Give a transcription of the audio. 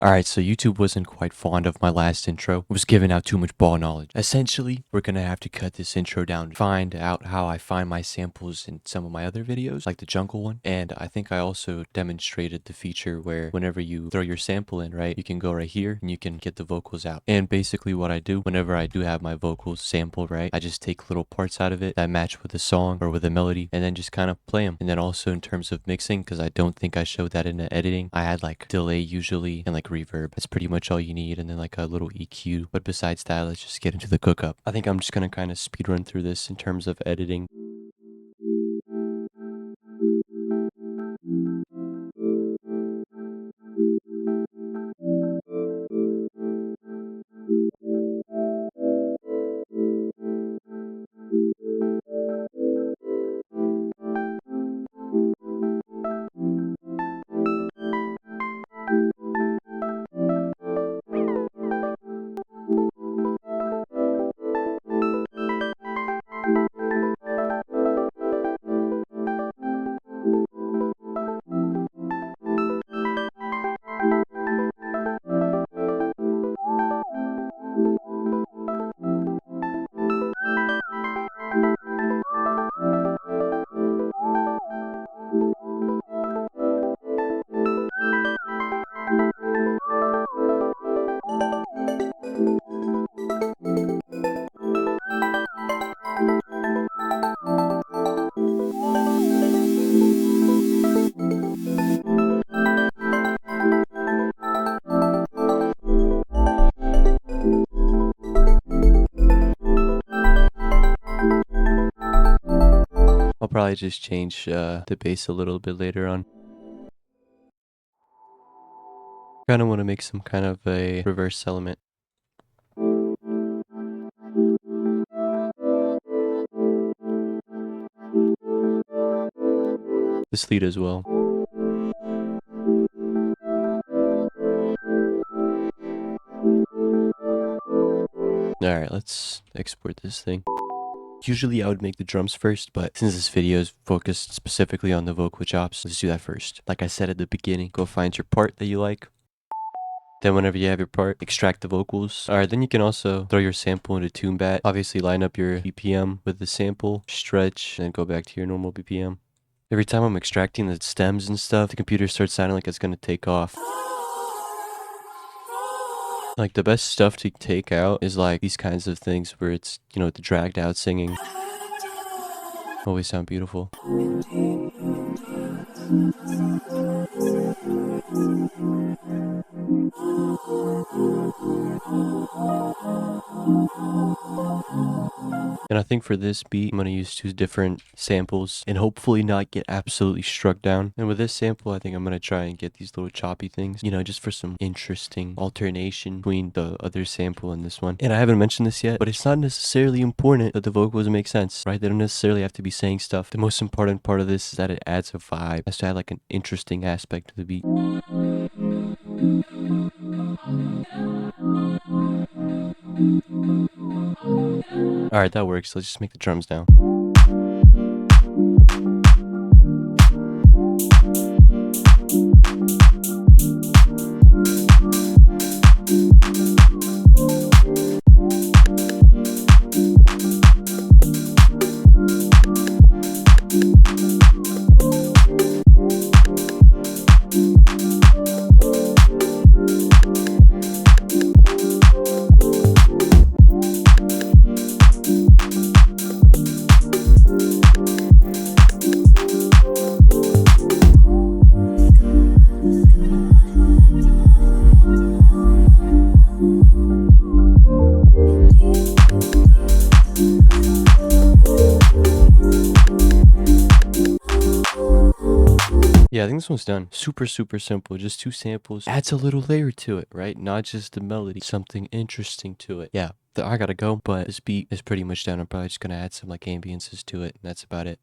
Alright, so YouTube wasn't quite fond of my last intro. It was giving out too much ball knowledge. Essentially, we're gonna have to cut this intro down, find out how I find my samples in some of my other videos, like the jungle one. And I think I also demonstrated the feature where whenever you throw your sample in, right, you can go right here and you can get the vocals out. And basically what I do, whenever I do have my vocals sampled, right, I just take little parts out of it that match with a song or with a melody and then just kind of play them. And then also in terms of mixing, because I don't think I showed that in the editing, I had like delay usually and like reverb. That's pretty much all you need, and then like a little EQ. But besides that, let's just get into the cookup. I think I'm just gonna kind of speed run through this in terms of editing. I'll probably just change the bass a little bit later on. Kind of want to make some kind of a reverse element. This lead as well. Alright, let's export this thing. Usually I would make the drums first, but since this video is focused specifically on the vocal chops, let's do that first. Like I said at the beginning, go find your part that you like. Then whenever you have your part, extract the vocals. Alright, then you can also throw your sample into TuneBat. Obviously line up your BPM with the sample, stretch, and then go back to your normal BPM. Every time I'm extracting the stems and stuff, the computer starts sounding like it's gonna take off. Like the best stuff to take out is like these kinds of things where it's, you know, the dragged out singing. Always sound beautiful. And I think for this beat, I'm going to use 2 different samples and hopefully not get absolutely struck down. And with this sample, I think I'm going to try and get these little choppy things, you know, just for some interesting alternation between the other sample and this one. And I haven't mentioned this yet, but it's not necessarily important that the vocals make sense, right? They don't necessarily have to be saying stuff. The most important part of this is that it adds a vibe. It has to add like an interesting aspect to the beat. Alright, that works. Let's just make the drums now. Yeah, I think this one's done. Super simple. Just 2 samples. Adds a little layer to it, right? Not just the melody. Something interesting to it. Yeah, I gotta go, but this beat is pretty much done. I'm probably just gonna add some like ambiences to it, and that's about it.